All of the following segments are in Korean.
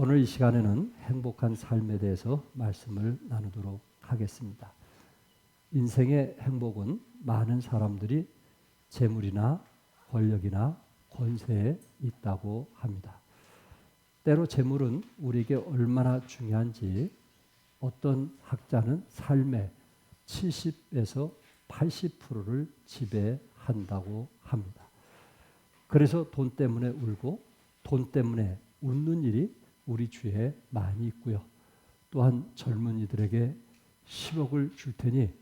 오늘 이 시간에는 행복한 삶에 대해서 말씀을 나누도록 하겠습니다. 인생의 행복은 많은 사람들이 재물이나 권력이나 권세에 있다고 합니다. 때로 재물은 우리에게 얼마나 중요한지 어떤 학자는 삶의 70에서 80%를 지배한다고 합니다. 그래서 돈 때문에 울고 돈 때문에 웃는 일이 우리 주위에 많이 있고요. 또한 젊은이들에게 10억을 줄 테니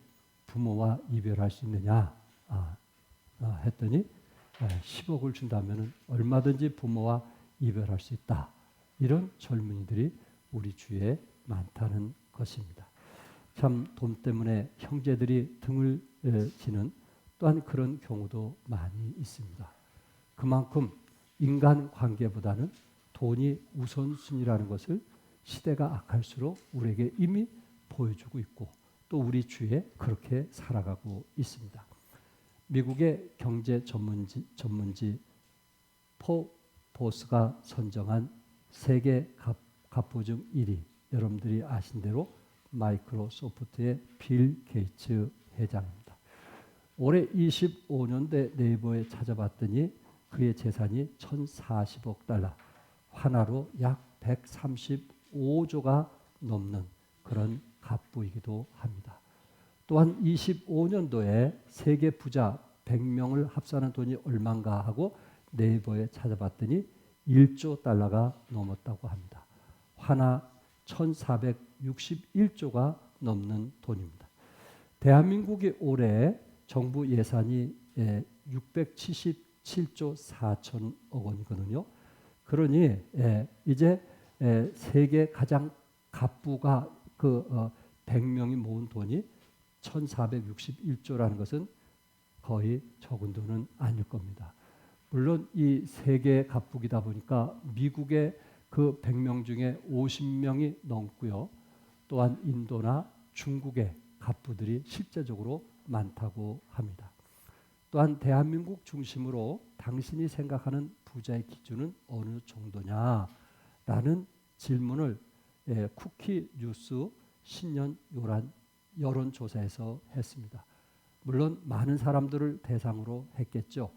부모와 이별할 수 있느냐 했더니 10억을 준다면 얼마든지 부모와 이별할 수 있다. 이런 젊은이들이 우리 주위에 많다는 것입니다. 참 돈 때문에 형제들이 등을 지는 또한 그런 경우도 많이 있습니다. 그만큼 인간관계보다는 돈이 우선순위라는 것을 시대가 악할수록 우리에게 이미 보여주고 있고 또 우리 주위에 그렇게 살아가고 있습니다. 미국의 경제 전문지 포보스가 선정한 세계 갑부 중 1위, 여러분들이 아신 대로 마이크로소프트의 빌 게이츠 회장입니다. 올해 25년대 네이버에 찾아봤더니 그의 재산이 1,040억 달러, 하나로 약 135조가 넘는 그런 갑부이기도 합니다. 또한 25년도에 세계 부자 100명을 합산한 돈이 얼마인가 하고 네이버에 찾아봤더니 1조 달러가 넘었다고 합니다. 하나 1,461조가 넘는 돈입니다. 대한민국이 올해 정부 예산이 677조 4천억 원이거든요. 그러니 이제 세계 가장 갑부가 100명이 모은 돈이 1,461조라는 것은 거의 적은 돈은 아닐 겁니다. 물론 이 세계 갑부이다 보니까 미국의 그 100명 중에 50명이 넘고요. 또한 인도나 중국의 갑부들이 실제적으로 많다고 합니다. 또한 대한민국 중심으로 당신이 생각하는 부자의 기준은 어느 정도냐라는 질문을 쿠키 뉴스 신년 여론조사에서 했습니다. 물론 많은 사람들을 대상으로 했겠죠.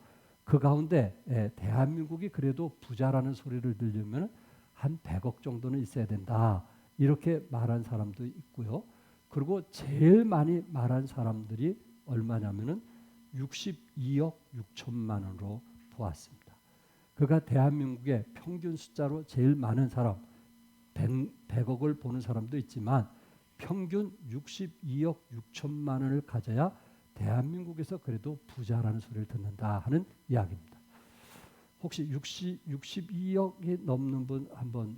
그 가운데 대한민국이 그래도 부자라는 소리를 들으면 한 100억 정도는 있어야 된다. 이렇게 말한 사람도 있고요. 그리고 제일 많이 말한 사람들이 얼마냐면은 62억 6천만 원으로 보았습니다. 그가 대한민국의 평균 숫자로 제일 많은 사람 100억을 보는 사람도 있지만 평균 62억 6천만 원을 가져야 대한민국에서 그래도 부자라는 소리를 듣는다 하는 이야기입니다. 혹시 62억이 넘는 분 한번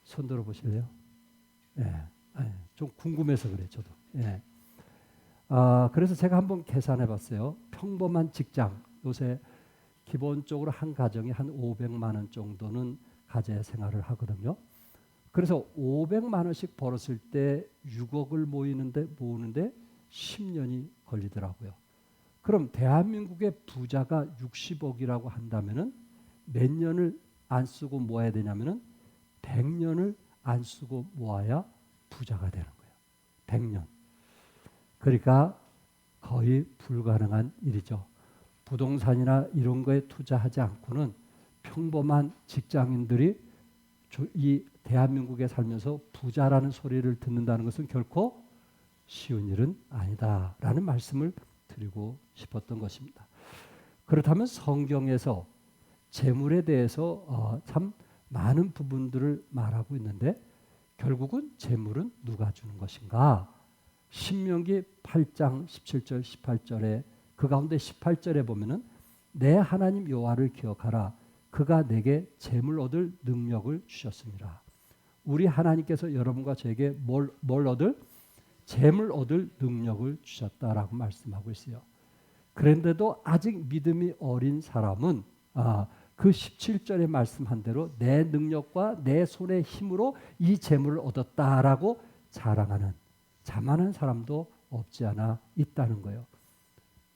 손 들어 보실래요? 좀 궁금해서 그래 저도. 그래서 제가 한번 계산해 봤어요. 평범한 직장, 요새 기본적으로 한 가정이 한 500만 원 정도는 가져야 생활을 하거든요. 그래서 500만 원씩 벌었을 때 6억을 모으는데 10년이 걸리더라고요. 그럼 대한민국의 부자가 60억이라고 한다면은 몇 년을 안 쓰고 모아야 되냐면은 100년을 안 쓰고 모아야 부자가 되는 거예요. 100년. 그러니까 거의 불가능한 일이죠. 부동산이나 이런 거에 투자하지 않고는 평범한 직장인들이 이 대한민국에 살면서 부자라는 소리를 듣는다는 것은 결코 쉬운 일은 아니다라는 말씀을 드리고 싶었던 것입니다. 그렇다면 성경에서 재물에 대해서 참 많은 부분들을 말하고 있는데 결국은 재물은 누가 주는 것인가? 신명기 8장 17절 18절에 그 가운데 18절에 보면은 내 하나님 여호와를 기억하라. 그가 내게 재물 얻을 능력을 주셨습니다. 우리 하나님께서 여러분과 저에게 뭘 얻을? 재물 얻을 능력을 주셨다라고 말씀하고 있어요. 그런데도 아직 믿음이 어린 사람은 그 17절에 말씀한 대로 내 능력과 내 손의 힘으로 이 재물을 얻었다라고 자랑하는 자만한 사람도 없지 않아 있다는 거예요.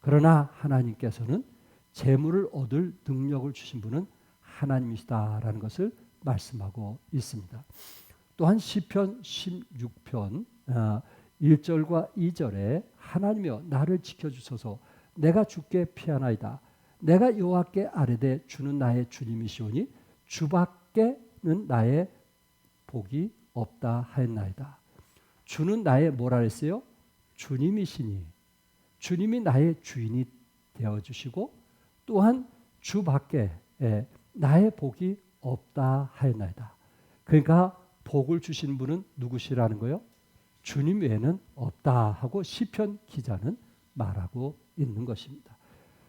그러나 하나님께서는 재물을 얻을 능력을 주신 분은 하나님이시다라는 것을 말씀하고 있습니다. 또한 시편 16편 1절과 2절에 하나님이여 나를 지켜주소서 내가 주께 피하나이다. 내가 여호와께 아뢰되 주는 나의 주님이시오니 주밖에는 나의 복이 없다 하였나이다. 주는 나의 뭐라 했어요? 주님이시니 주님이 나의 주인이 되어주시고 또한 주밖에 나의 복이 없다 하였나이다. 그러니까 복을 주신 분은 누구시라는 거요? 주님 외에는 없다 하고 시편 기자는 말하고 있는 것입니다.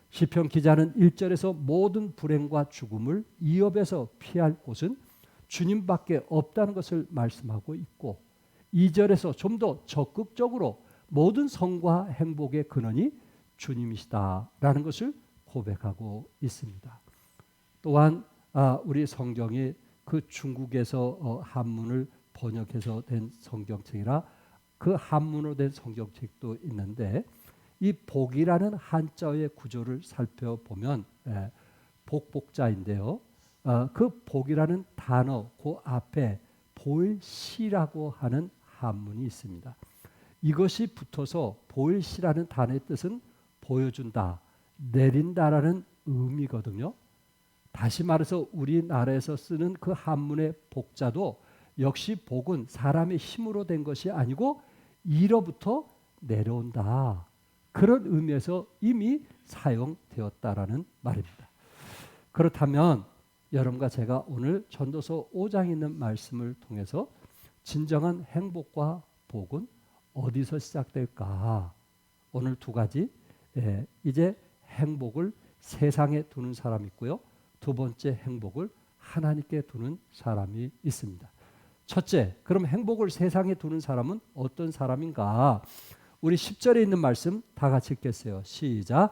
시편 기자는 1절에서 모든 불행과 죽음을 이업에서 피할 곳은 주님밖에 없다는 것을 말씀하고 있고 2절에서 좀 더 적극적으로 모든 성과 행복의 근원이 주님이시다라는 것을 고백하고 있습니다. 또한 우리 성경이 그 중국에서 한문을 번역해서 된 성경책이라 그 한문으로 된 성경책도 있는데 이 복이라는 한자의 구조를 살펴보면 복복자인데요. 그 복이라는 단어 그 앞에 보일시라고 하는 한문이 있습니다. 이것이 붙어서 보일시라는 단어의 뜻은 보여준다, 내린다라는 의미거든요. 다시 말해서 우리나라에서 쓰는 그 한문의 복자도 역시 복은 사람의 힘으로 된 것이 아니고 이로부터 내려온다. 그런 의미에서 이미 사용되었다라는 말입니다. 그렇다면 여러분과 제가 오늘 전도서 5장에 있는 말씀을 통해서 진정한 행복과 복은 어디서 시작될까? 오늘 두 가지. 이제 행복을 세상에 두는 사람이 있고요. 두 번째 행복을 하나님께 두는 사람이 있습니다. 첫째, 그럼 행복을 세상에 두는 사람은 어떤 사람인가? 우리 10절에 있는 말씀 다 같이 읽겠어요. 시작.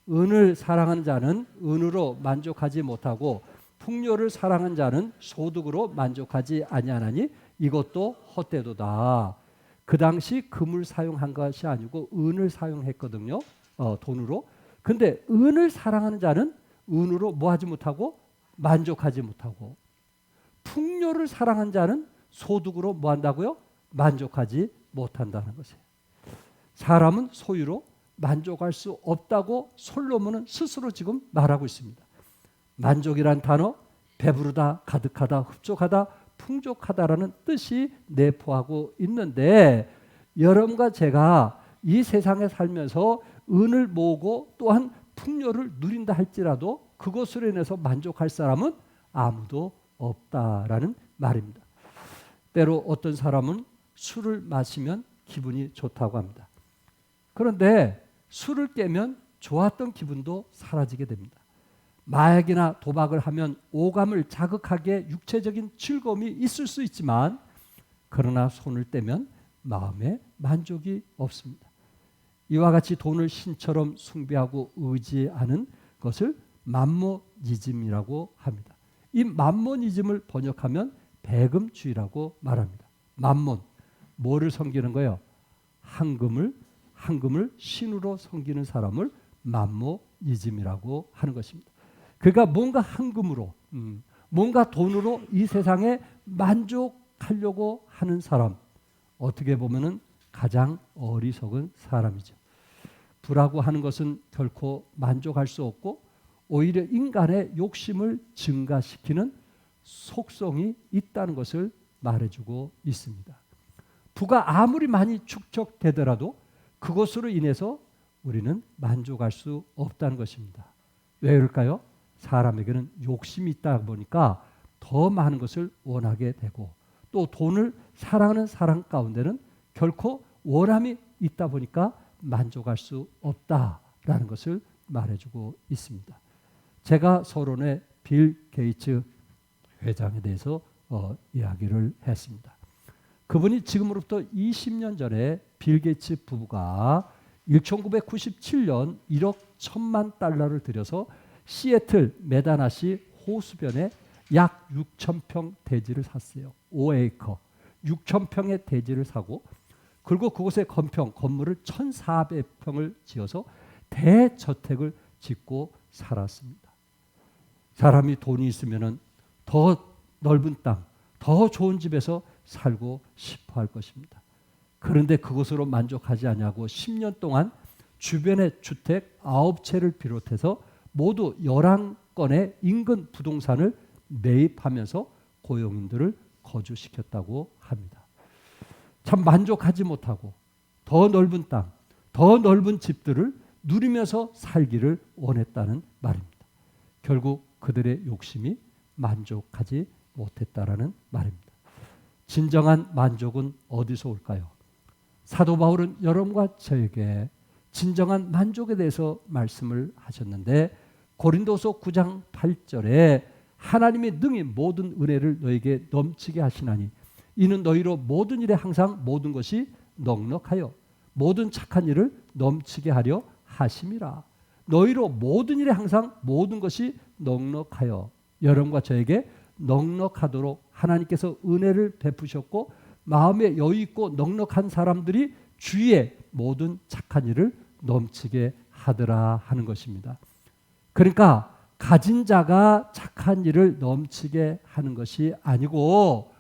은을 사랑하는 자는 은으로 만족하지 못하고 풍요를 사랑하는 자는 소득으로 만족하지 아니하나니 이것도 헛되도다. 그 당시 금을 사용한 것이 아니고 은을 사용했거든요. 돈으로. 근데 은을 사랑하는 자는 은으로 뭐 하지 못하고 만족하지 못하고 풍요를 사랑하는 자는 소득으로 뭐 한다고요? 만족하지 못한다는 것이에요. 사람은 소유로 만족할 수 없다고 솔로몬은 스스로 지금 말하고 있습니다. 만족이란 단어 배부르다, 가득하다, 흡족하다, 풍족하다라는 뜻이 내포하고 있는데 여러분과 제가 이 세상에 살면서 은을 모으고 또한 풍요를 누린다 할지라도 그것으로 인해서 만족할 사람은 아무도 없다라는 말입니다. 때로 어떤 사람은 술을 마시면 기분이 좋다고 합니다. 그런데 술을 깨면 좋았던 기분도 사라지게 됩니다. 마약이나 도박을 하면 오감을 자극하게 육체적인 즐거움이 있을 수 있지만 그러나 손을 떼면 마음에 만족이 없습니다. 이와 같이 돈을 신처럼 숭배하고 의지하는 것을 맘모니즘이라고 합니다. 이 맘모니즘을 번역하면 배금주의라고 말합니다. 맘몬, 뭐를 섬기는 거예요? 황금을 신으로 섬기는 사람을 맘모니즘이라고 하는 것입니다. 그러니까 뭔가 황금으로, 뭔가 돈으로 이 세상에 만족하려고 하는 사람, 어떻게 보면은 가장 어리석은 사람이죠. 부라고 하는 것은 결코 만족할 수 없고 오히려 인간의 욕심을 증가시키는 속성이 있다는 것을 말해주고 있습니다. 부가 아무리 많이 축적되더라도 그것으로 인해서 우리는 만족할 수 없다는 것입니다. 왜 그럴까요? 사람에게는 욕심이 있다 보니까 더 많은 것을 원하게 되고 또 돈을 사랑하는 사람 가운데는 결코 원함이 있다 보니까 만족할 수 없다라는 것을 말해주고 있습니다. 제가 서론에 빌 게이츠 회장에 대해서 이야기를 했습니다. 그분이 지금으로부터 20년 전에 빌 게이츠 부부가 1997년 1억 1천만 달러를 들여서 시애틀 메다나시 호수변에 약 6,000평 대지를 샀어요. 5에이커 6,000평의 대지를 사고 그리고 그곳에 건물을 1,400평을 지어서 대저택을 짓고 살았습니다. 사람이 돈이 있으면 더 넓은 땅, 더 좋은 집에서 살고 싶어 할 것입니다. 그런데 그것으로 만족하지 않냐고 10년 동안 주변의 주택 9채를 비롯해서 모두 11건의 인근 부동산을 매입하면서 고용인들을 거주시켰다고 합니다. 참 만족하지 못하고 더 넓은 땅, 더 넓은 집들을 누리면서 살기를 원했다는 말입니다. 결국 그들의 욕심이 만족하지 못했다라는 말입니다. 진정한 만족은 어디서 올까요? 사도 바울은 여러분과 저에게 진정한 만족에 대해서 말씀을 하셨는데 고린도서 9장 8절에 하나님이 능히 모든 은혜를 너에게 넘치게 하시나니 이는 너희로 모든 일에 항상 모든 것이 넉넉하여 모든 착한 일을 넘치게 하려 하심이라. 너희로 모든 일에 항상 모든 것이 넉넉하여 여러분과 저에게 넉넉하도록 하나님께서 은혜를 베푸셨고 마음에 여유 있고 넉넉한 사람들이 주위에 모든 착한 일을 넘치게 하더라 하는 것입니다. 그러니까 가진 자가 착한 일을 넘치게 하는 것이 아니고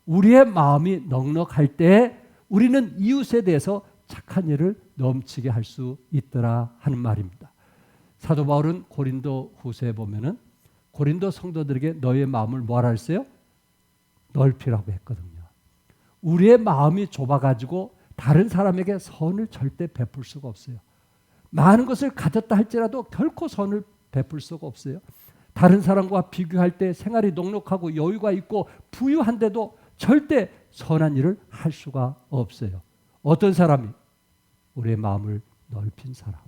우리의 마음이 넉넉할 때 우리는 이웃에 대해서 착한 일을 넘치게 할 수 있더라 하는 말입니다. 사도 바울은 고린도 후서에 보면은 고린도 성도들에게 너의 마음을 뭐하라 했어요? 넓히라고 했거든요. 우리의 마음이 좁아가지고 다른 사람에게 선을 절대 베풀 수가 없어요. 많은 것을 가졌다 할지라도 결코 선을 베풀 수가 없어요. 다른 사람과 비교할 때 생활이 넉넉하고 여유가 있고 부유한데도 절대 선한 일을 할 수가 없어요. 어떤 사람이? 우리의 마음을 넓힌 사람.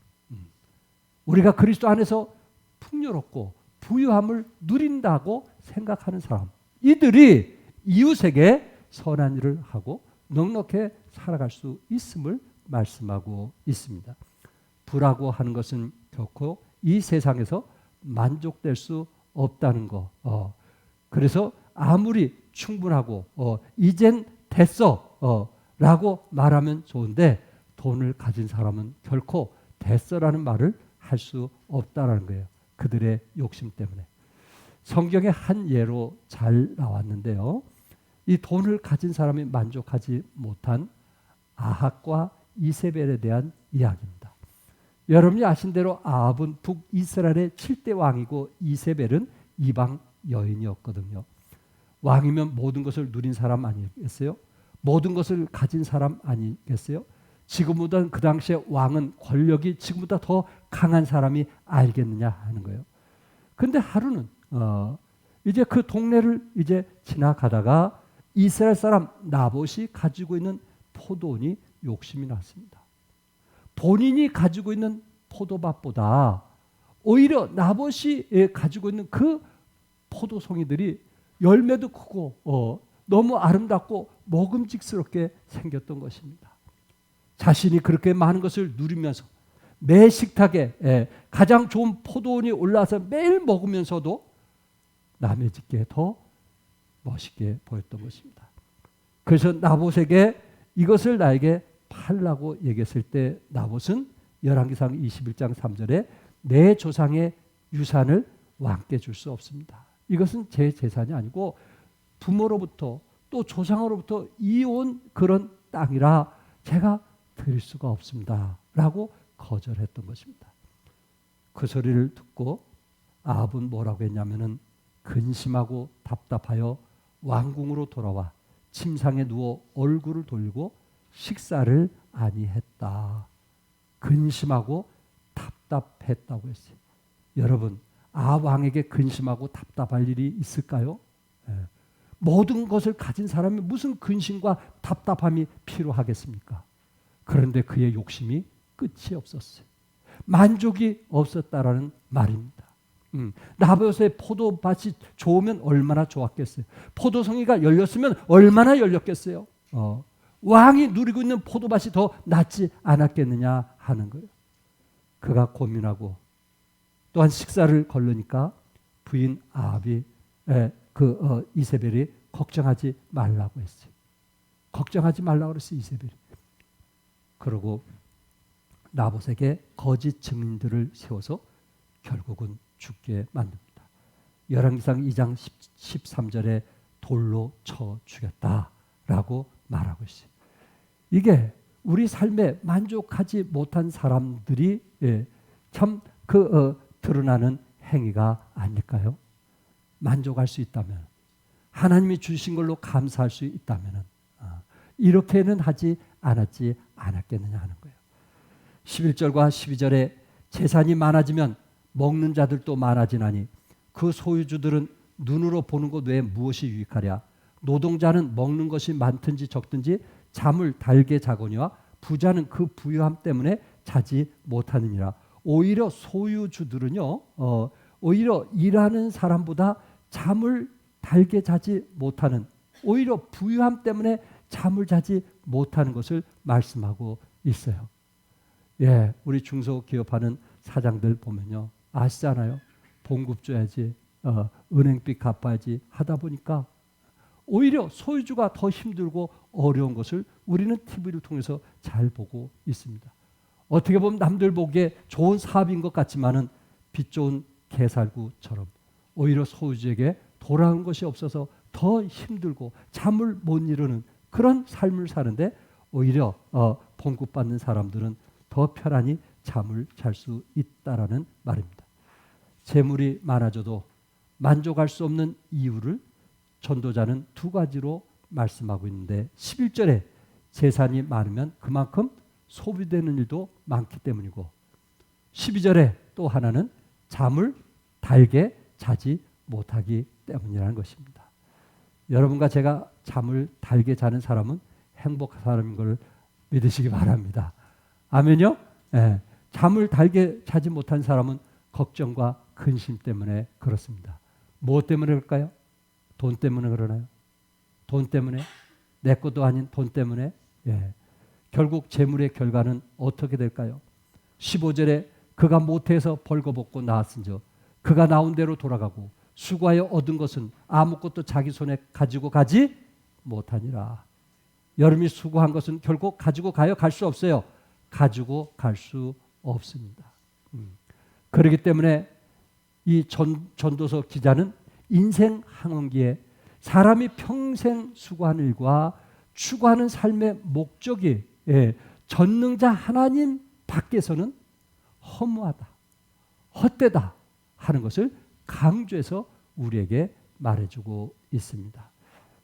우리가 그리스도 안에서 풍요롭고 부유함을 누린다고 생각하는 사람. 이들이 이웃에게 선한 일을 하고 넉넉히 살아갈 수 있음을 말씀하고 있습니다. 부라고 하는 것은 결코 이 세상에서 만족될 수 없다는 거. 그래서 아무리 충분하고 이젠 됐어 라고 말하면 좋은데 돈을 가진 사람은 결코 됐어라는 말을 할 수 없다라는 거예요. 그들의 욕심 때문에. 성경의 한 예로 잘 나왔는데요. 이 돈을 가진 사람이 만족하지 못한 아합과 이세벨에 대한 이야기입니다. 여러분이 아신 대로 아합은 북이스라엘의 7대 왕이고 이세벨은 이방 여인이었거든요. 왕이면 모든 것을 누린 사람 아니겠어요? 모든 것을 가진 사람 아니겠어요? 지금보다 그 당시에 왕은 권력이 지금보다 더 강한 사람이 알겠느냐 하는 거예요. 근데 하루는 이제 그 동네를 이제 지나가다가 이스라엘 사람 나봇이 가지고 있는 포도원이 욕심이 났습니다. 본인이 가지고 있는 포도밭보다 오히려 나봇이 가지고 있는 그 포도송이들이 열매도 크고 너무 아름답고 먹음직스럽게 생겼던 것입니다. 자신이 그렇게 많은 것을 누리면서 매 식탁에 가장 좋은 포도원이 올라와서 매일 먹으면서도 남의 집게 더 멋있게 보였던 것입니다. 그래서 나봇에게 이것을 나에게 팔라고 얘기했을 때 나봇은 열왕기상 21장 3절에 내 조상의 유산을 왕께 줄 수 없습니다. 이것은 제 재산이 아니고 부모로부터 또 조상으로부터 이어온 그런 땅이라 제가 드릴 수가 없습니다. 라고 거절했던 것입니다. 그 소리를 듣고 아합은 뭐라고 했냐면은 근심하고 답답하여 왕궁으로 돌아와 침상에 누워 얼굴을 돌리고 식사를 아니했다. 근심하고 답답했다고 했어요. 여러분, 아합 왕에게 근심하고 답답할 일이 있을까요? 모든 것을 가진 사람이 무슨 근심과 답답함이 필요하겠습니까? 그런데 그의 욕심이 끝이 없었어요. 만족이 없었다라는 말입니다. 나봇의 포도밭이 좋으면 얼마나 좋았겠어요. 포도송이가 열렸으면 얼마나 열렸겠어요. 왕이 누리고 있는 포도밭이 더 낫지 않았겠느냐 하는 거예요. 그가 고민하고 또한 식사를 거르니까 부인 아합이 이세벨이 걱정하지 말라고 했어요. 걱정하지 말라고 그랬어요. 이세벨이. 그리고 나봇에게 거짓 증인들을 세워서 결국은 죽게 만듭니다. 열왕기상 2장 13절에 돌로 쳐 죽였다라고 말하고 있어요. 이게 우리 삶에 만족하지 못한 사람들이 참 드러나는 행위가 아닐까요? 만족할 수 있다면, 하나님이 주신 걸로 감사할 수 있다면 이렇게는 하지 않았겠느냐 하는 거예요. 11절과 12절에 재산이 많아지면 먹는 자들도 많아지나니 그 소유주들은 눈으로 보는 것 외에 무엇이 유익하랴. 노동자는 먹는 것이 많든지 적든지 잠을 달게 자거니와 부자는 그 부유함 때문에 자지 못하느니라. 오히려 소유주들은요, 오히려 일하는 사람보다 잠을 달게 자지 못하는, 오히려 부유함 때문에 잠을 자지 못하는 것을 말씀하고 있어요. 예, 우리 중소기업하는 사장들 보면요, 아시잖아요. 봉급 줘야지, 은행빚 갚아야지 하다 보니까 오히려 소유주가 더 힘들고 어려운 것을 우리는 TV를 통해서 잘 보고 있습니다. 어떻게 보면 남들 보기에 좋은 사업인 것 같지만은 빚 좋은 개살구처럼 오히려 소유주에게 돌아온 것이 없어서 더 힘들고 잠을 못 이루는 그런 삶을 사는데, 오히려 봉급 받는 사람들은 더 편안히 잠을 잘 수 있다라는 말입니다. 재물이 많아져도 만족할 수 없는 이유를 전도자는 두 가지로 말씀하고 있는데, 11절에 재산이 많으면 그만큼 소비되는 일도 많기 때문이고, 12절에 또 하나는 잠을 달게 자지 못하기 때문이라는 것입니다. 여러분과 제가 잠을 달게 자는 사람은 행복한 사람인 걸 믿으시기 바랍니다. 아멘요? 네. 잠을 달게 자지 못한 사람은 걱정과 근심 때문에 그렇습니다. 무엇 때문에 그럴까요? 돈 때문에 그러나요? 돈 때문에? 내 것도 아닌 돈 때문에? 예. 결국 재물의 결과는 어떻게 될까요? 15절에 그가 모태에서 벌거벗고 나왔은즉 그가 나온 대로 돌아가고 수고하여 얻은 것은 아무것도 자기 손에 가지고 가지 못하니라. 여러분이 수고한 것은 결국 가지고 가요? 갈 수 없어요. 가지고 갈 수 없습니다. 그렇기 때문에 이 전도서 기자는 인생 항원기에 사람이 평생 수고한 일과 추구하는 삶의 목적이 전능자 하나님 밖에서는 허무하다, 헛되다 하는 것을 강조해서 우리에게 말해주고 있습니다.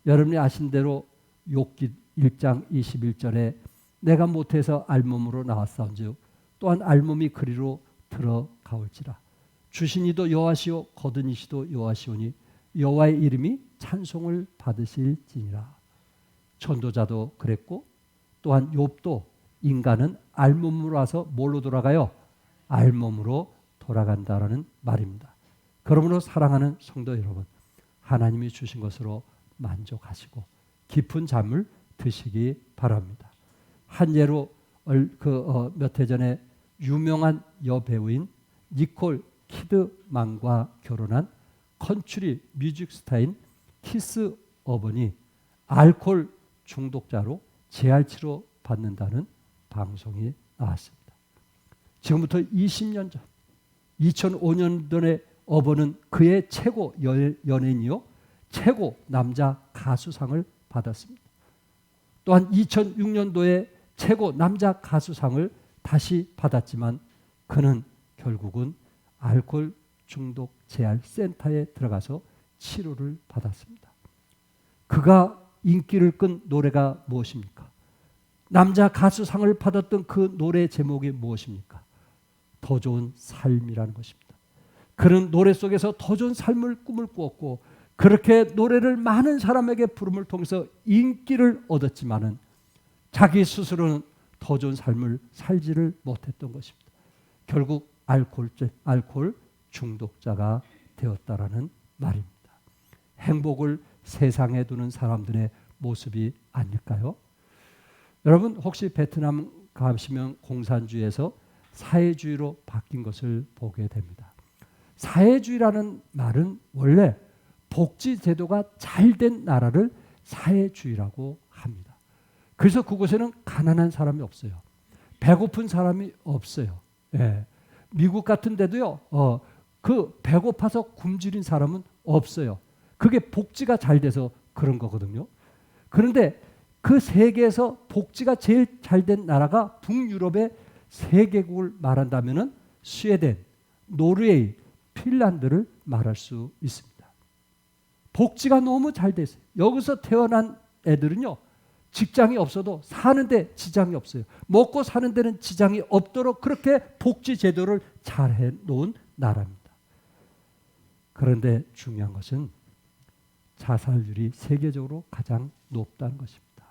여러분이 아신 대로 욥기 1장 21절에 내가 모태에서 알몸으로 나왔사온즉 또한 알몸이 그리로 들어가올지라. 주신 이도 여호와시오 거둔 이시도 여호와시오니 여호와의 이름이 찬송을 받으실지니라. 전도자도 그랬고 또한 욥도 인간은 알몸으로 와서 뭘로 돌아가요? 알몸으로 돌아간다라는 말입니다. 그러므로 사랑하는 성도 여러분, 하나님이 주신 것으로 만족하시고 깊은 잠을 드시기 바랍니다. 한 예로 몇 해 전에 유명한 여배우인 니콜 키드만과 결혼한 컨트리 뮤직 스타인 키스 어번이 알코올 중독자로 재활치료 받는다는 방송이 나왔습니다. 지금부터 20년 전 2005년도에 어번은 그의 최고 연예인이요 최고 남자 가수상을 받았습니다. 또한 2006년도에 최고 남자 가수상을 다시 받았지만 그는 결국은 알코올 중독 재활 센터에 들어가서 치료를 받았습니다. 그가 인기를 끈 노래가 무엇입니까? 남자 가수상을 받았던 그 노래 제목이 무엇입니까? 더 좋은 삶이라는 것입니다. 그는 노래 속에서 더 좋은 삶을 꿈을 꾸었고 그렇게 노래를 많은 사람에게 부름을 통해서 인기를 얻었지만은 자기 스스로는 더 좋은 삶을 살지를 못했던 것입니다. 결국 알코올 중독자가 되었다라는 말입니다. 행복을 세상에 두는 사람들의 모습이 아닐까요? 여러분 혹시 베트남 가시면 공산주의에서 사회주의로 바뀐 것을 보게 됩니다. 사회주의라는 말은 원래 복지 제도가 잘 된 나라를 사회주의라고 합니다. 그래서 그곳에는 가난한 사람이 없어요. 배고픈 사람이 없어요. 예. 미국 같은 데도요. 그 배고파서 굶주린 사람은 없어요. 그게 복지가 잘 돼서 그런 거거든요. 그런데 그 세계에서 복지가 제일 잘 된 나라가 북유럽의 세 개국을 말한다면은 스웨덴, 노르웨이, 핀란드를 말할 수 있습니다. 복지가 너무 잘 돼 있어요. 여기서 태어난 애들은요, 직장이 없어도 사는데 지장이 없어요. 먹고 사는 데는 지장이 없도록 그렇게 복지 제도를 잘 해놓은 나라입니다. 그런데 중요한 것은 자살률이 세계적으로 가장 높다는 것입니다.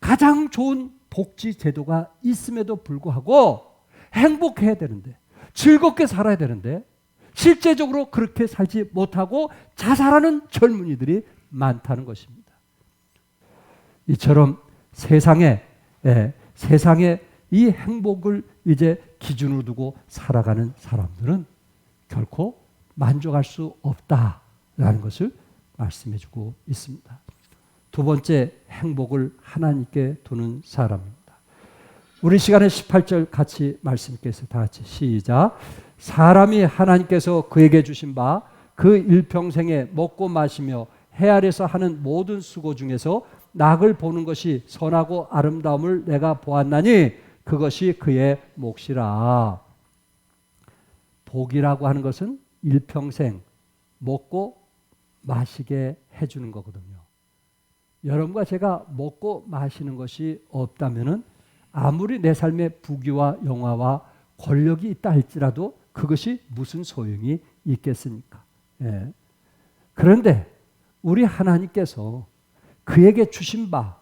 가장 좋은 복지 제도가 있음에도 불구하고 행복해야 되는데, 즐겁게 살아야 되는데 실제적으로 그렇게 살지 못하고 자살하는 젊은이들이 많다는 것입니다. 이처럼 세상에 이 행복을 이제 기준으로 두고 살아가는 사람들은 결코 만족할 수 없다라는 것을 말씀해주고 있습니다. 두 번째, 행복을 하나님께 두는 사람입니다. 우리 시간에 18절 같이 말씀 읽겠습니다. 다 같이 시작. 사람이 하나님께서 그에게 주신 바 그 일평생에 먹고 마시며 해 아래서 하는 모든 수고 중에서 낙을 보는 것이 선하고 아름다움을 내가 보았나니 그것이 그의 몫이라. 복이라고 하는 것은 일평생 먹고 마시게 해주는 거거든요. 여러분과 제가 먹고 마시는 것이 없다면은 아무리 내 삶에 부귀와 영화와 권력이 있다 할지라도 그것이 무슨 소용이 있겠습니까? 예. 그런데 우리 하나님께서 그에게 주신 바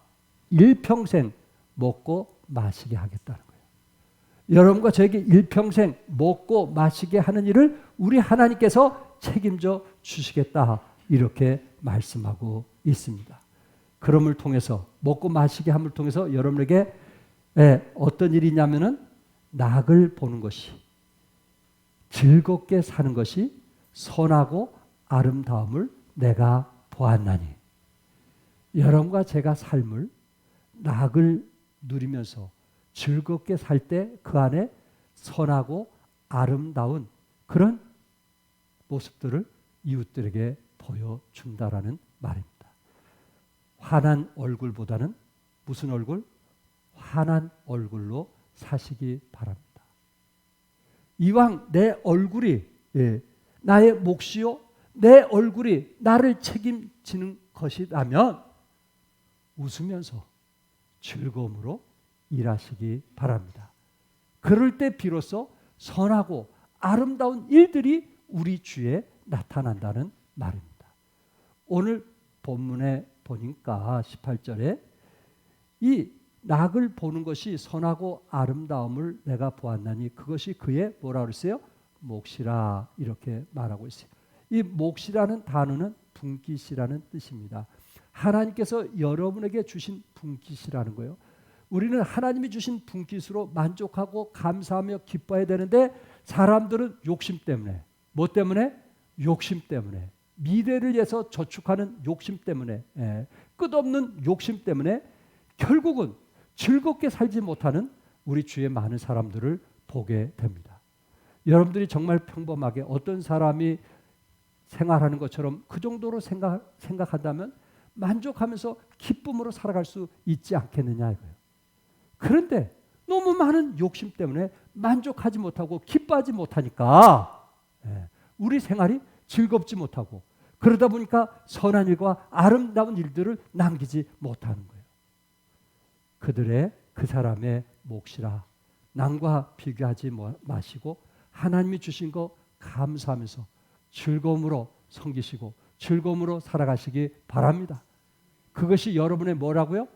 일평생 먹고 마시게 하겠다는 거예요. 여러분과 저에게 일평생 먹고 마시게 하는 일을 우리 하나님께서 책임져 주시겠다, 이렇게 말씀하고 있습니다. 그럼을 통해서, 먹고 마시게 함을 통해서 여러분에게 어떤 일이냐면은 낙을 보는 것이, 즐겁게 사는 것이 선하고 아름다움을 내가 보았나니, 여러분과 제가 삶을 낙을 누리면서 즐겁게 살 때 그 안에 선하고 아름다운 그런 모습들을 이웃들에게 보여준다라는 말입니다. 환한 얼굴보다는 무슨 얼굴? 환한 얼굴로 사시기 바랍니다. 이왕 내 얼굴이 나의 몫이요, 내 얼굴이 나를 책임지는 것이라면 웃으면서 즐거움으로 일하시기 바랍니다. 그럴 때 비로소 선하고 아름다운 일들이 우리 주에 나타난다는 말입니다. 오늘 본문에 보니까 18절에 이 낙을 보는 것이 선하고 아름다움을 내가 보았나니 그것이 그의 뭐라 그랬어요? 몫이라, 이렇게 말하고 있어요. 이 몫이라는 단어는 분깃이라는 뜻입니다. 하나님께서 여러분에게 주신 분깃이라는 거예요. 우리는 하나님이 주신 분깃으로 만족하고 감사하며 기뻐해야 되는데 사람들은 욕심 때문에, 뭐 때문에? 욕심 때문에, 미래를 위해서 저축하는 욕심 때문에, 끝없는 욕심 때문에 결국은 즐겁게 살지 못하는 우리 주위의 많은 사람들을 보게 됩니다. 여러분들이 정말 평범하게 어떤 사람이 생활하는 것처럼 그 정도로 생각한다면 만족하면서 기쁨으로 살아갈 수 있지 않겠느냐 이거예요. 그런데 너무 많은 욕심 때문에 만족하지 못하고 기뻐하지 못하니까 우리 생활이 즐겁지 못하고, 그러다 보니까 선한 일과 아름다운 일들을 남기지 못하는 거예요. 그 사람의 몫이라. 남과 비교하지 마시고 하나님이 주신 거 감사하면서 즐거움으로 섬기시고 즐거움으로 살아가시기 바랍니다. 그것이 여러분의 뭐라고요?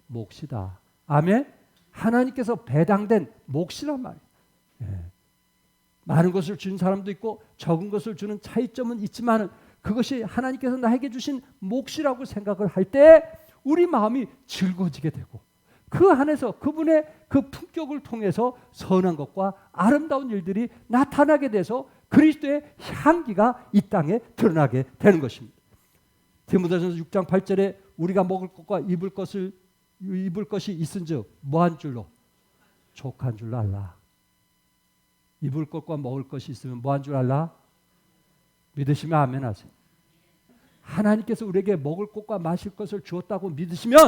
몫이다. 아멘. 하나님께서 배당된 몫이란 말이에요. 많은 것을 준 사람도 있고 적은 것을 주는 차이점은 있지만 그것이 하나님께서 나에게 주신 몫이라고 생각을 할 때 우리 마음이 즐거워지게 되고, 그 안에서 그분의 그 품격을 통해서 선한 것과 아름다운 일들이 나타나게 돼서 그리스도의 향기가 이 땅에 드러나게 되는 것입니다. 디모데전서 6장 8절에 우리가 먹을 것과 입을 것이 있은즉 뭐한 줄로? 족한 줄로 알라. 입을 것과 먹을 것이 있으면 뭐한 줄 알라? 믿으시면 아멘 하세요. 하나님께서 우리에게 먹을 것과 마실 것을 주었다고 믿으시면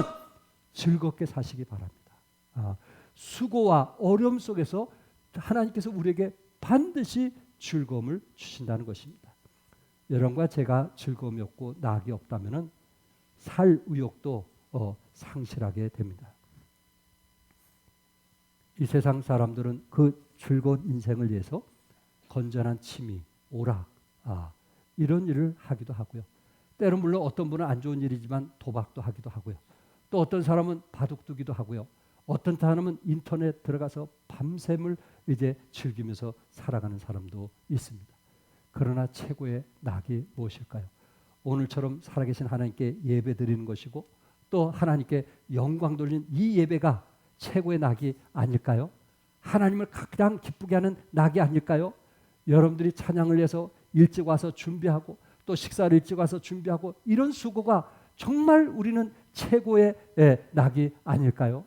즐겁게 사시기 바랍니다. 수고와 어려움 속에서 하나님께서 우리에게 반드시 즐거움을 주신다는 것입니다. 여러분과 제가 즐거움이 없고 낙이 없다면 살 의욕도 상실하게 됩니다. 이 세상 사람들은 그 즐거운 인생을 위해서 건전한 취미, 오락, 이런 일을 하기도 하고요. 때로 물론 어떤 분은 안 좋은 일이지만 도박도 하기도 하고요. 또 어떤 사람은 바둑 두기도 하고요. 어떤 사람은 인터넷 들어가서 밤샘을 이제 즐기면서 살아가는 사람도 있습니다. 그러나 최고의 낙이 무엇일까요? 오늘처럼 살아계신 하나님께 예배 드리는 것이고 또 하나님께 영광 돌리는 이 예배가 최고의 낙이 아닐까요? 하나님을 가장 기쁘게 하는 낙이 아닐까요? 여러분들이 찬양을 해서 일찍 와서 준비하고 또 식사를 일찍 와서 준비하고 이런 수고가 정말 우리는 최고의 낙이 아닐까요?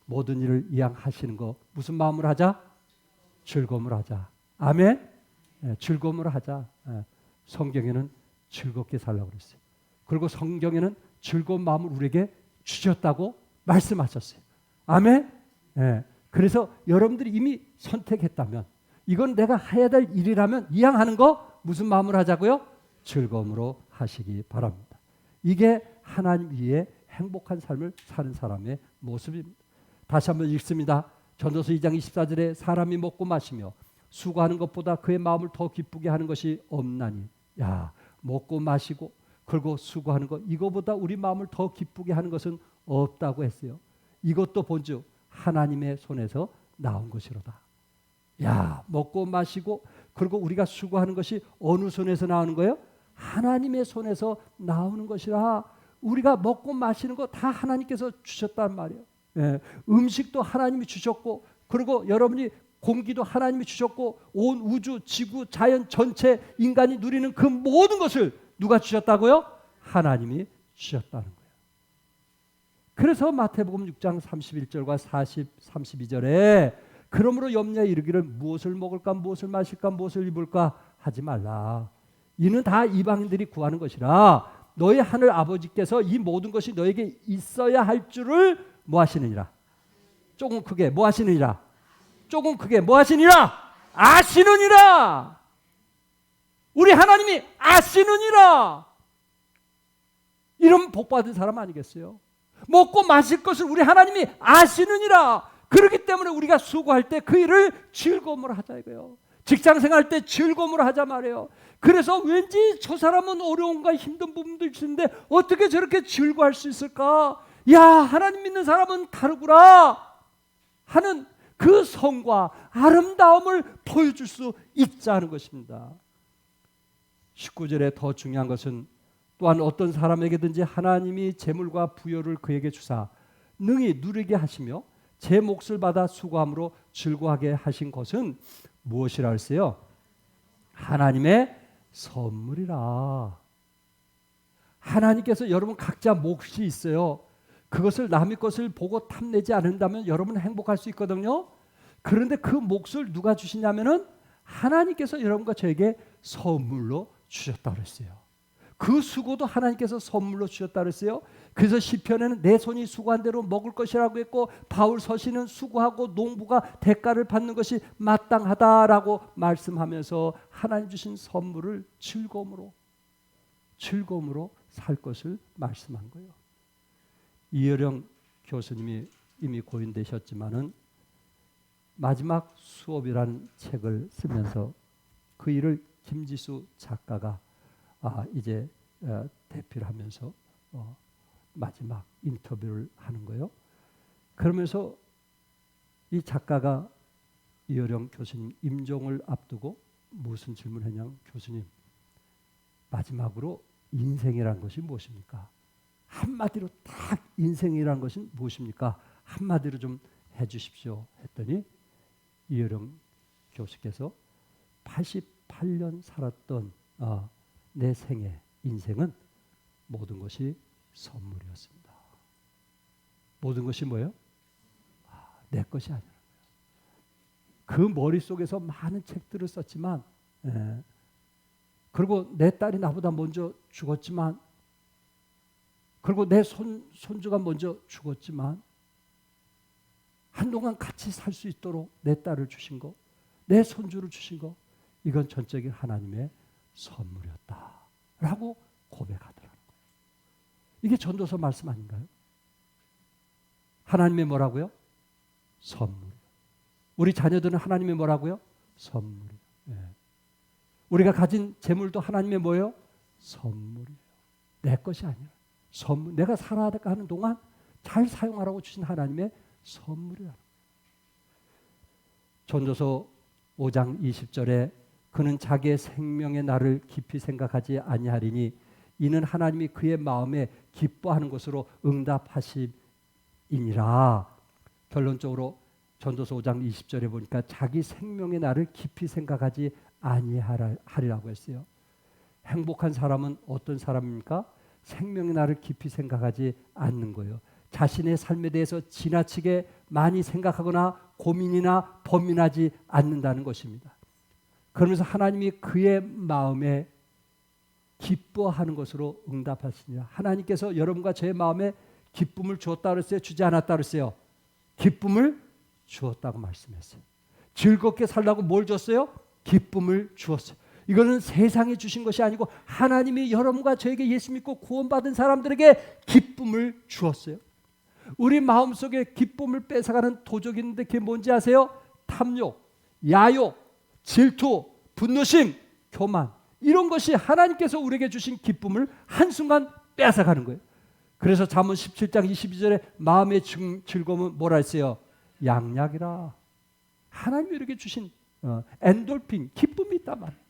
모든 일을 이양하시는 거 무슨 마음으로 하자? 즐거움으로 하자. 아멘? 즐거움으로 하자. 성경에는 즐겁게 살라고 그랬어요. 그리고 성경에는 즐거운 마음을 우리에게 주셨다고 말씀하셨어요. 아멘? 그래서 여러분들이 이미 선택했다면 이건 내가 해야 될 일이라면 이양하는 거 무슨 마음으로 하자고요? 즐거움으로 하시기 바랍니다. 이게 하나님 위에 행복한 삶을 사는 사람의 모습입니다. 다시 한번 읽습니다. 전도서 2장 24절에 사람이 먹고 마시며 수고하는 것보다 그의 마음을 더 기쁘게 하는 것이 없나니. 먹고 마시고 그리고 수고하는 것 이거보다 우리 마음을 더 기쁘게 하는 것은 없다고 했어요. 이것도 본즉 하나님의 손에서 나온 것이로다. 먹고 마시고 그리고 우리가 수고하는 것이 어느 손에서 나오는 거예요? 하나님의 손에서 나오는 것이라. 우리가 먹고 마시는 거 다 하나님께서 주셨단 말이에요. 음식도 하나님이 주셨고 그리고 여러분이 공기도 하나님이 주셨고 온 우주, 지구, 자연 전체 인간이 누리는 그 모든 것을 누가 주셨다고요? 하나님이 주셨다는 거예요. 그래서 마태복음 6장 31절과 32절에 그러므로 염려에 이르기를 무엇을 먹을까 무엇을 마실까 무엇을 입을까 하지 말라. 이는 다 이방인들이 구하는 것이라. 너희 하늘 아버지께서 이 모든 것이 너에게 있어야 할 줄을 뭐 하시느니라. 조금 크게 뭐 하시느니라. 조금 크게 뭐 하시느니라. 아시느니라. 우리 하나님이 아시느니라. 이런 복받은 사람 아니겠어요? 먹고 마실 것을 우리 하나님이 아시느니라. 그렇기 때문에 우리가 수고할 때 그 일을 즐거움으로 하자 이거예요. 직장 생활할 때 즐거움으로 하자 말이에요. 그래서 왠지 저 사람은 어려움과 힘든 부분도 있는데 어떻게 저렇게 즐거워할 수 있을까? 하나님 믿는 사람은 다르구나 하는 그 성과 아름다움을 보여줄 수 있자는 것입니다. 19절에 더 중요한 것은 또한 어떤 사람에게든지 하나님이 재물과 부여를 그에게 주사 능히 누리게 하시며 제 몫을 받아 수고함으로 즐거워하게 하신 것은 무엇이라 했어요? 하나님의 선물이라. 하나님께서 여러분 각자 몫이 있어요. 그것을 남의 것을 보고 탐내지 않는다면 여러분은 행복할 수 있거든요. 그런데 그 몫을 누가 주시냐면은 하나님께서 여러분과 저에게 선물로 주셨다고 했어요. 그 수고도 하나님께서 선물로 주셨다고 그랬어요. 그래서 시편에는 내 손이 수고한 대로 먹을 것이라고 했고 바울 서신은 수고하고 농부가 대가를 받는 것이 마땅하다라고 말씀하면서 하나님 주신 선물을 즐거움으로 살 것을 말씀한 거예요. 이여령 교수님이 이미 고인되셨지만은 마지막 수업이라는 책을 쓰면서 그 일을 김지수 작가가 이제 대필 하면서 마지막 인터뷰를 하는 거예요. 그러면서 이 작가가 이여령 교수님 임종을 앞두고 무슨 질문했냐면 교수님 마지막으로 인생이란 것이 무엇입니까? 한마디로 딱 인생이란 것은 무엇입니까? 한마디로 좀 해주십시오 했더니 이여령 교수께서 88년 살았던 내 생애 인생은 모든 것이 선물이었습니다. 모든 것이 뭐예요? 내 것이 아니라. 그 머릿속에서 많은 책들을 썼지만 그리고 내 딸이 나보다 먼저 죽었지만 그리고 내 손주가 먼저 죽었지만 한동안 같이 살 수 있도록 내 딸을 주신 거, 내 손주를 주신 거, 이건 전적인 하나님의 선물이었다라고 고백하더라는 거예요. 이게 전도서 말씀 아닌가요? 하나님의 뭐라고요? 선물. 우리 자녀들은 하나님의 뭐라고요? 선물. 예. 우리가 가진 재물도 하나님의 뭐예요? 선물이에요. 내 것이 아니라 선물. 내가 살아가는 동안 잘 사용하라고 주신 하나님의 선물이라. 전도서 5장 20절에 그는 자기의 생명의 날을 깊이 생각하지 아니하리니 이는 하나님이 그의 마음에 기뻐하는 것으로 응답하심이니라. 결론적으로 전도서 5장 20절에 보니까 자기 생명의 날을 깊이 생각하지 아니하리라고 했어요. 행복한 사람은 어떤 사람입니까? 생명의 날을 깊이 생각하지 않는 거예요. 자신의 삶에 대해서 지나치게 많이 생각하거나 고민이나 범민하지 않는다는 것입니다. 그러면서 하나님이 그의 마음에 기뻐하는 것으로 응답하시니라. 하나님께서 여러분과 제 마음에 기쁨을 주었다 그랬어요? 주지 않았다 그랬어요? 기쁨을 주었다고 말씀했어요. 즐겁게 살라고 뭘 줬어요? 기쁨을 주었어요. 이거는 세상이 주신 것이 아니고 하나님이 여러분과 저에게 예수 믿고 구원받은 사람들에게 기쁨을 주었어요. 우리 마음속에 기쁨을 뺏어가는 도적이 있는데 그게 뭔지 아세요? 탐욕, 야욕, 질투, 분노심, 교만, 이런 것이 하나님께서 우리에게 주신 기쁨을 한순간 뺏어가는 거예요. 그래서 잠언 17장 22절에 마음의 즐거움은 뭐라 했어요? 양약이라. 하나님이 우리에게 주신 엔돌핀, 기쁨이 있단 말이에요.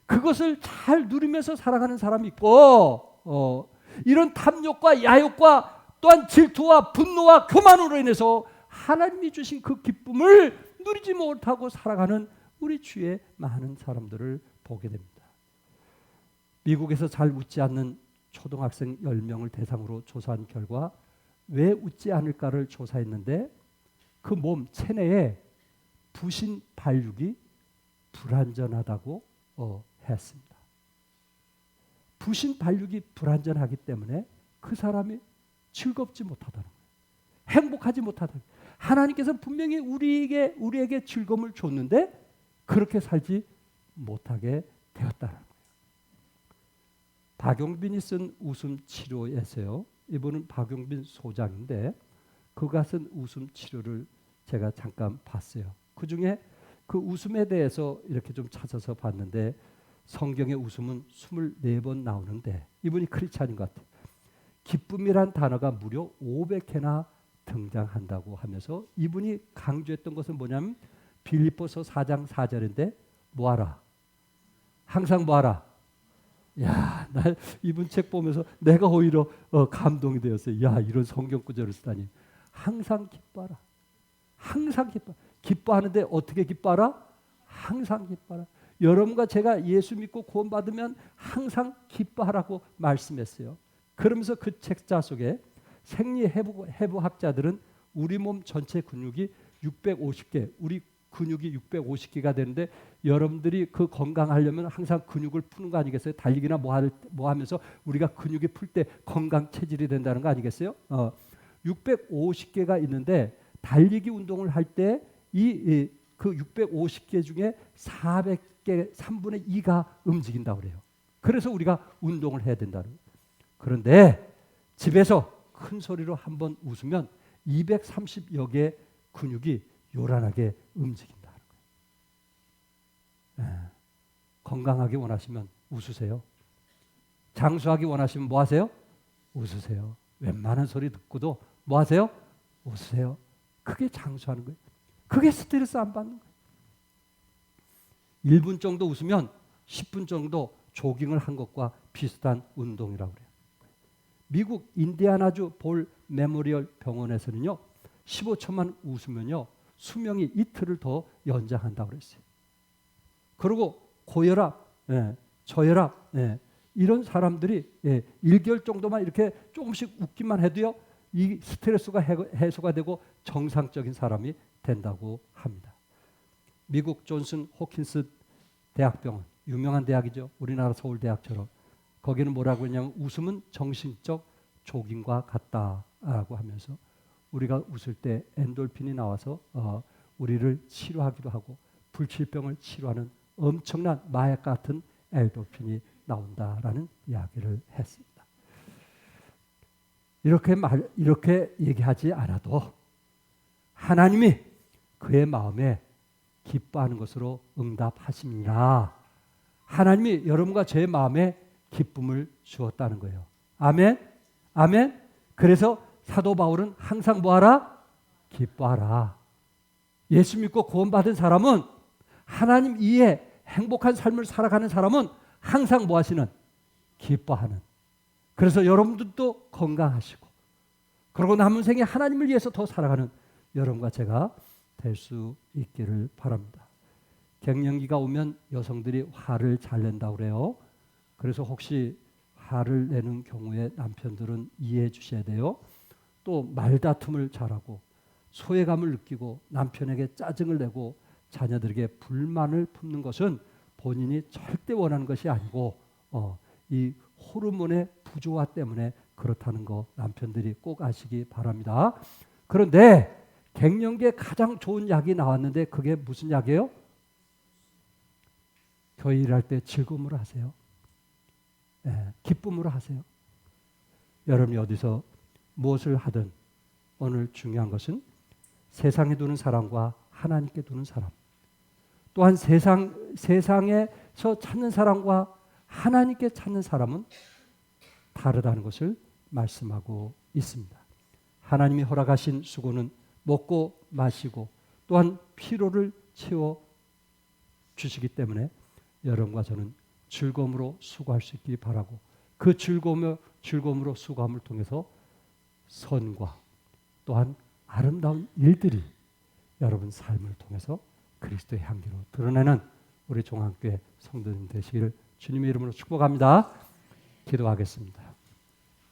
그것을 잘 누리면서 살아가는 사람이 있고 이런 탐욕과 야욕과 또한 질투와 분노와 교만으로 인해서 하나님이 주신 그 기쁨을 누리지 못하고 살아가는 우리 주위에 많은 사람들을 보게 됩니다. 미국에서 잘 웃지 않는 초등학생 10명을 대상으로 조사한 결과 왜 웃지 않을까를 조사했는데 그 몸 체내에 부신 발육이 불완전하다고 했습니다. 부신 발육이 불완전하기 때문에 그 사람이 즐겁지 못하다는 거예요. 행복하지 못하다는 거예요. 하나님께서 분명히 우리에게 즐거움을 줬는데 그렇게 살지 못하게 되었다는 거예요. 박용빈이 쓴 웃음 치료에서요. 이분은 박용빈 소장인데 그가 쓴 웃음 치료를 제가 잠깐 봤어요. 그 중에 그 웃음에 대해서 이렇게 좀 찾아서 봤는데 성경의 웃음은 24번 나오는데 이분이 크리스찬인 것 같아요. 기쁨이란 단어가 무려 500회나 등장한다고 하면서 이분이 강조했던 것은 뭐냐면 빌립보서 4장 4절인데 뭐하라? 항상 뭐하라? 야, 나 이분 책 보면서 내가 오히려 감동이 되었어요. 야, 이런 성경 구절을 쓰다니. 항상 기뻐하라. 항상 기뻐. 기뻐하는데 어떻게 기뻐하라? 항상 기뻐하라. 여러분과 제가 예수 믿고 구원받으면 항상 기뻐하라고 말씀했어요. 그러면서 그 책자 속에 생리해부학자들은 우리 몸 전체 근육이 650개, 우리 근육이 650개가 되는데 여러분들이 그 건강하려면 항상 근육을 푸는 거 아니겠어요? 달리기나 뭐 하면서 우리가 근육이 풀 때 건강 체질이 된다는 거 아니겠어요? 650개가 있는데 달리기 운동을 할 때 그 650개 중에 400개 3분의 2가 움직인다고 그래요. 그래서 우리가 운동을 해야 된다는 거예요. 그런데 집에서 큰 소리로 한번 웃으면 230여 개의 근육이 요란하게 움직인다는 거예요. 건강하게 원하시면 웃으세요. 장수하기 원하시면 뭐 하세요? 웃으세요. 웬만한 소리 듣고도 뭐 하세요? 웃으세요. 그게 장수하는 거예요. 그게 스트레스 안 받는 거예요. 1분 정도 웃으면 10분 정도 조깅을 한 것과 비슷한 운동이라고 그래요. 미국 인디아나주 볼 메모리얼 병원에서는요. 15초만 웃으면요. 수명이 이틀을 더 연장한다고 그랬어요. 그리고 고혈압, 저혈압 이런 사람들이 1개월 정도만 이렇게 조금씩 웃기만 해도요. 이 스트레스가 해소가 되고 정상적인 사람이 된다고 합니다. 미국 존슨 호킨스 대학병원, 유명한 대학이죠. 우리나라 서울대학처럼. 거기는 뭐라고 했냐면 웃음은 정신적 조깅과 같다라고 하면서 우리가 웃을 때 엔돌핀이 나와서 우리를 치료하기도 하고 불치병을 치료하는 엄청난 마약 같은 엔돌핀이 나온다라는 이야기를 했습니다. 이렇게 얘기하지 않아도 하나님이 그의 마음에 기뻐하는 것으로 응답하십니다. 하나님이 여러분과 제 마음에 기쁨을 주었다는 거예요. 아멘. 아멘. 그래서 사도 바울은 항상 뭐하라? 기뻐하라. 예수 믿고 구원받은 사람은 하나님 이에 행복한 삶을 살아가는 사람은 항상 뭐 하시는? 기뻐하는. 그래서 여러분들도 건강하시고 그러고 남은 생에 하나님을 위해서 더 살아가는 여러분과 제가 될 수 있기를 바랍니다. 갱년기가 오면 여성들이 화를 잘 낸다고 그래요. 그래서 혹시 화를 내는 경우에 남편들은 이해해 주셔야 돼요. 또 말다툼을 잘하고 소외감을 느끼고 남편에게 짜증을 내고 자녀들에게 불만을 품는 것은 본인이 절대 원하는 것이 아니고 이 호르몬의 부조화 때문에 그렇다는 거 남편들이 꼭 아시기 바랍니다. 그런데 갱년기에 가장 좋은 약이 나왔는데 그게 무슨 약이에요? 교회 일할 때 즐거움으로 하세요. 기쁨으로 하세요. 여러분이 어디서 무엇을 하든 오늘 중요한 것은 세상에 두는 사람과 하나님께 두는 사람, 또한 세상에서 찾는 사람과 하나님께 찾는 사람은 다르다는 것을 말씀하고 있습니다. 하나님이 허락하신 수고는 먹고 마시고 또한 피로를 채워 주시기 때문에 여러분과 저는 즐거움으로 수고할 수 있기 바라고 그 즐거움으로 수고함을 통해서 선과 또한 아름다운 일들이 여러분 삶을 통해서 그리스도의 향기로 드러내는 우리 종합교회 성도님 되시기를 주님의 이름으로 축복합니다. 기도하겠습니다.